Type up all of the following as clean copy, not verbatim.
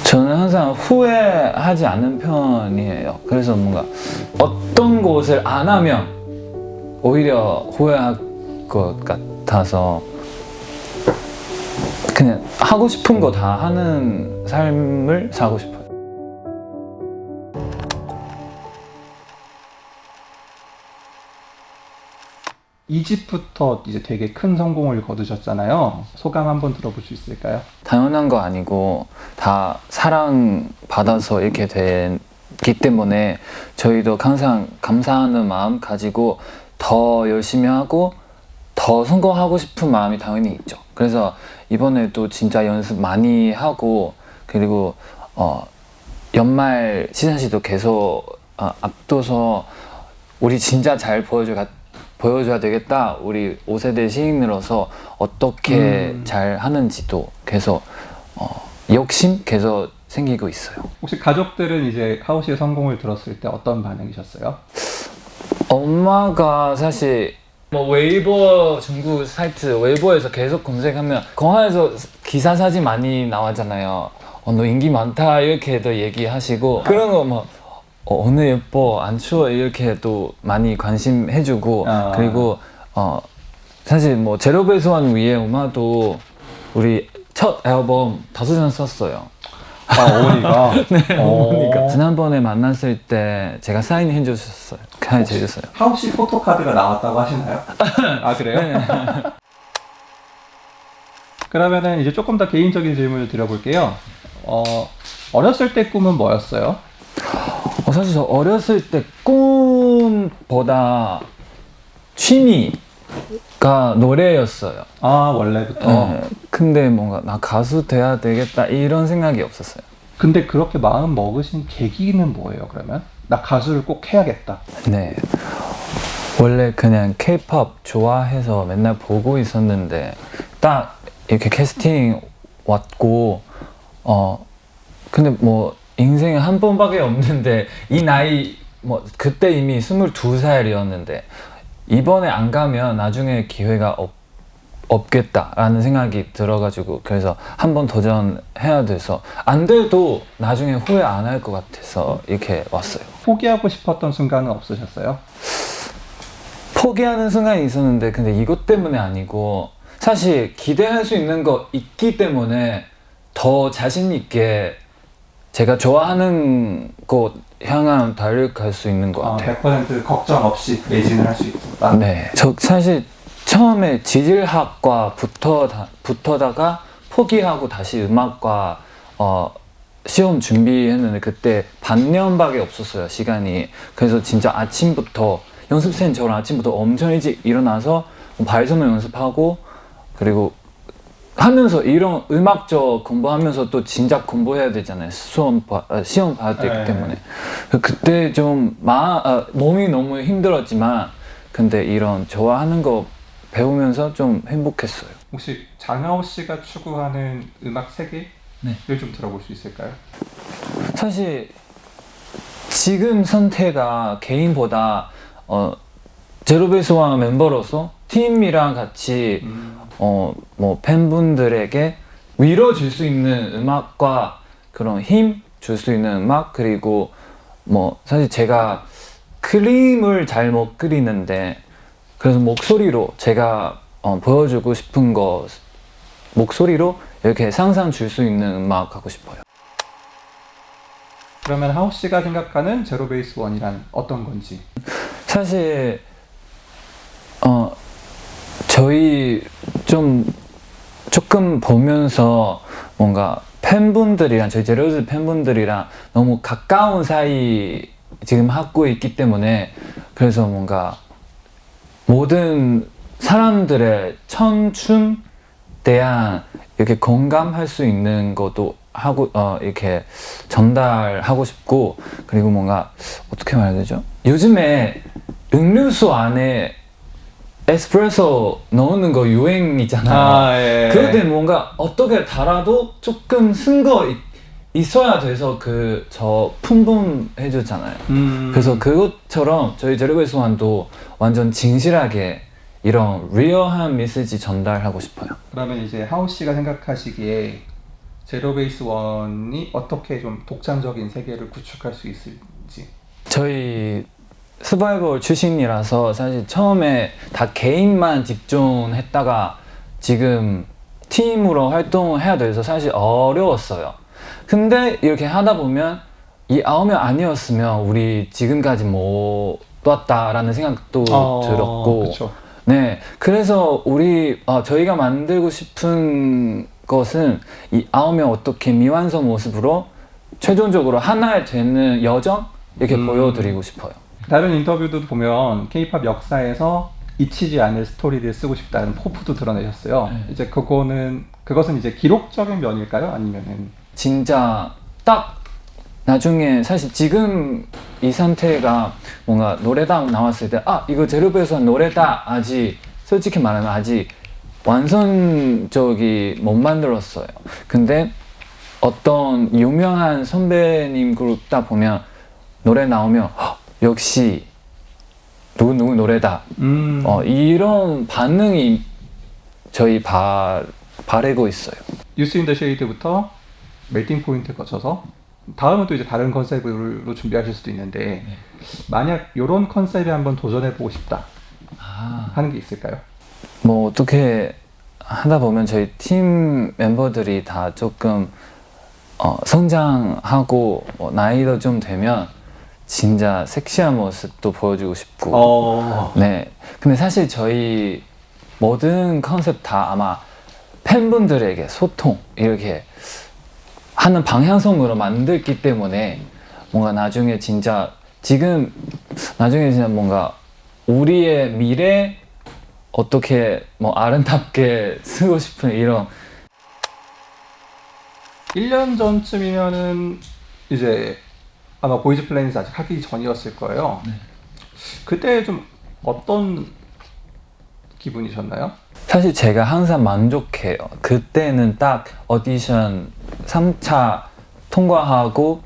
저는 항상 후회하지 않는 편이에요. 그래서 뭔가 어떤 것을 안 하면 오히려 후회할 것 같아서 그냥 하고 싶은 거 다 하는 삶을 살고 싶어요. 이 집부터 이제 되게 큰 성공을 거두셨잖아요. 소감 한번 들어볼 수 있을까요? 당연한 거 아니고 다 사랑받아서 이렇게 됐기 때문에 저희도 항상 감사하는 마음 가지고 더 열심히 하고 더 성공하고 싶은 마음이 당연히 있죠. 그래서 이번에도 진짜 연습 많이 하고 그리고 연말 시상식도 계속 앞둬서 우리 진짜 잘 보여줘야 되겠다. 우리 5세대 시인으로서 어떻게 잘 하는지도 계속 욕심 계속 생기고 있어요. 혹시 가족들은 이제 하우 씨의 성공을 들었을 때 어떤 반응이셨어요? 엄마가 사실 뭐 웨이보 중국 사이트 웨이보에서 계속 검색하면 공항에서 기사 사진 많이 나왔잖아요. 너 인기 많다 이렇게도 얘기하시고 그런 거 뭐 오늘 예뻐 안 추워 이렇게 또 많이 관심해주고 그리고 사실 뭐 제로베이스원 위에 엄마도 우리 첫 앨범 5장 썼어요. 어머니가? 네, 어머니가 지난번에 만났을 때 제가 사인해 주셨어요. 사인해 주셨어요. 하우 씨 포토카드가 나왔다고 하시나요? 아 그래요? 네. 그러면은 이제 조금 더 개인적인 질문을 드려볼게요. 어렸을 때 꿈은 뭐였어요? 사실 저 어렸을 때 꿈보다 취미가 노래였어요. 아 원래부터? 네, 근데 뭔가 나 가수 돼야 되겠다 이런 생각이 없었어요. 근데 그렇게 마음 먹으신 계기는 뭐예요 그러면? 나 가수를 꼭 해야겠다. 네. 원래 그냥 K-pop 좋아해서 맨날 보고 있었는데 딱 이렇게 캐스팅 왔고 근데 뭐 인생에 한 번밖에 없는데 이 나이 뭐 그때 이미 22살이었는데 이번에 안 가면 나중에 기회가 없겠다라는 생각이 들어가지고 그래서 한번 도전해야 돼서 안 돼도 나중에 후회 안 할 것 같아서 이렇게 왔어요. 포기하고 싶었던 순간은 없으셨어요? 포기하는 순간이 있었는데 근데 이것 때문에 아니고 사실 기대할 수 있는 거 있기 때문에 더 자신 있게 제가 좋아하는 곳 향한 달려갈 수 있는 것 같아요. 100% 걱정 없이 매진을 할 수 있다. 네, 저 사실 처음에 지질학과 붙어다가 포기하고 다시 음악과 시험 준비했는데 그때 반년밖에 없었어요 시간이. 그래서 진짜 아침부터 연습생처럼 아침부터 엄청 일찍 일어나서 발성을 연습하고 그리고 하면서 이런 음악적 공부하면서 또 진작 공부해야 되잖아요. 시험 봐야 되기 때문에. 그때 좀 몸이 너무 힘들었지만 근데 이런 좋아하는 거 배우면서 좀 행복했어요. 혹시 장하오 씨가 추구하는 음악 세계를 네. 좀 들어볼 수 있을까요? 사실 지금 선택가 개인보다 제로베이스원 멤버로서 팀이랑 같이 뭐 팬분들에게 위로 줄 수 있는 음악과 그런 힘 줄 수 있는 음악 그리고 뭐 사실 제가 그림을 잘 못 그리는데 그래서 목소리로 제가 보여주고 싶은 거 목소리로 이렇게 상상 줄 수 있는 음악 하고 싶어요. 그러면 하우 씨가 생각하는 제로베이스 원이란 어떤 건지? 사실 저희 좀 조금 보면서 뭔가 팬분들이랑 저희 제로즈 팬분들이랑 너무 가까운 사이 지금 하고 있기 때문에 그래서 뭔가 모든 사람들의 청춘 대한 이렇게 공감할 수 있는 것도 하고 이렇게 전달하고 싶고 그리고 뭔가 어떻게 말해야 되죠? 요즘에 음료수 안에 에스프레소 넣는 거 유행이잖아요. 예. 그럴 때 뭔가 어떻게 달아도 조금 쓴 거 있어야 돼서 저 품분해 주잖아요. 그래서 그것처럼 저희 제로베이스원도 완전 진실하게 이런 리얼한 메시지 전달하고 싶어요. 그러면 이제 하우 씨가 생각하시기에 제로 베이스 원이 어떻게 좀 독창적인 세계를 구축할 수 있을지. 저희 서바이벌 출신이라서 사실 처음에 다 개인만 집중했다가 지금 팀으로 활동을 해야 돼서 사실 어려웠어요. 근데 이렇게 하다 보면 이 9명 아니었으면 우리 지금까지 못 왔다라는 생각도 들었고, 그쵸. 네, 그래서 저희가 만들고 싶은 것은 이 9명 어떻게 미완성 모습으로 최종적으로 하나에 되는 여정 이렇게 보여드리고 싶어요. 다른 인터뷰도 보면 K-팝 역사에서 잊히지 않을 스토리를 쓰고 싶다는 포부도 드러내셨어요. 네. 이제 그것은 이제 기록적인 면일까요? 아니면은 진짜 딱 나중에 사실 지금 이 상태가 뭔가 노래당 나왔을 때 이거 제로베이스 노래다 아직 솔직히 말하면 아직 완성적이 못 만들었어요. 근데 어떤 유명한 선배님 그룹 딱 보면 노래 나오면 역시 누구 노래다. 이런 반응이 저희 바라고 있어요. 유스 인 더 쉐이드부터 멜팅 포인트 거쳐서 다음은 또 이제 다른 컨셉으로 준비하실 수도 있는데 만약 이런 컨셉에 한번 도전해보고 싶다 하는 게 있을까요? 뭐 어떻게 하다 보면 저희 팀 멤버들이 다 조금 성장하고 나이도 좀 되면 진짜 섹시한 모습도 보여주고 싶고 네. 근데 사실 저희 모든 컨셉 다 아마 팬분들에게 소통 이렇게 하는 방향성으로 만들기 때문에 뭔가 나중에 진짜 뭔가 우리의 미래 어떻게 뭐 아름답게 쓰고 싶은 이런 1년 전쯤이면은 이제 아마 보이즈 플래닛 아직 하기 전이었을 거예요. 네. 그때 좀 어떤 기분이셨나요? 사실 제가 항상 만족해요. 그때는 딱 오디션 3차 통과하고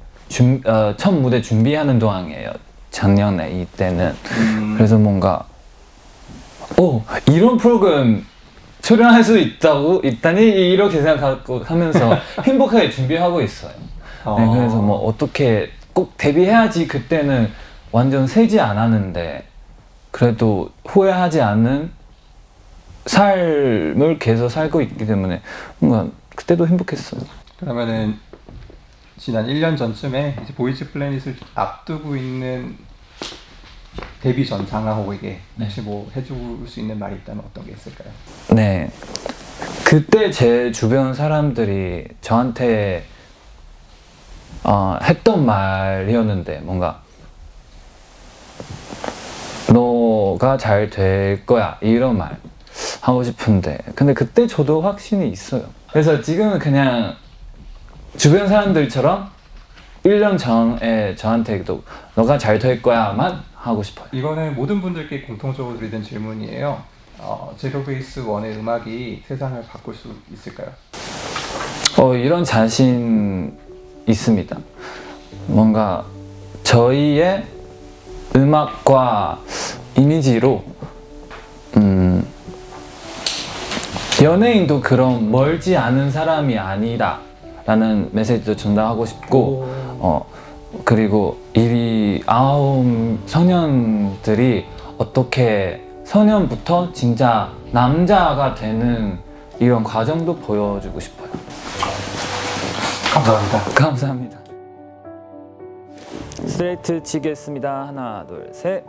첫 무대 준비하는 동안이에요. 작년에 이때는. 그래서 뭔가 이런 프로그램 출연할 수 있다니 이렇게 생각하고 하면서 행복하게 준비하고 있어요. 네, 그래서 뭐 어떻게 꼭 데뷔해야지 그때는 완전 세지 않았는데 그래도 후회하지 않는 삶을 계속 살고 있기 때문에 뭔가 그때도 행복했어요. 그러면은 지난 1년 전쯤에 이제 보이즈 플래닛을 앞두고 있는 데뷔 전 장하호에게 혹시 뭐 해줄 수 있는 말이 있다면 어떤 게 있을까요? 네, 그때 제 주변 사람들이 저한테 했던 말이었는데 뭔가 너가 잘 될 거야 이런 말 하고 싶은데 근데 그때 저도 확신이 있어요. 그래서 지금은 그냥 주변 사람들처럼 1년 전에 저한테도 너가 잘 될 거야만 하고 싶어요. 이거는 모든 분들께 공통적으로 드리는 질문이에요. 제로 베이스 원의 음악이 세상을 바꿀 수 있을까요? 이런 자신 있습니다. 뭔가 저희의 음악과 이미지로 연예인도 그런 멀지 않은 사람이 아니다 라는 메시지도 전달하고 싶고 그리고 이 9 소년들이 어떻게 소년부터 진짜 남자가 되는 이런 과정도 보여주고 싶어요. 감사합니다. 감사합니다. 스트레이트 치겠습니다. 하나, 둘, 셋.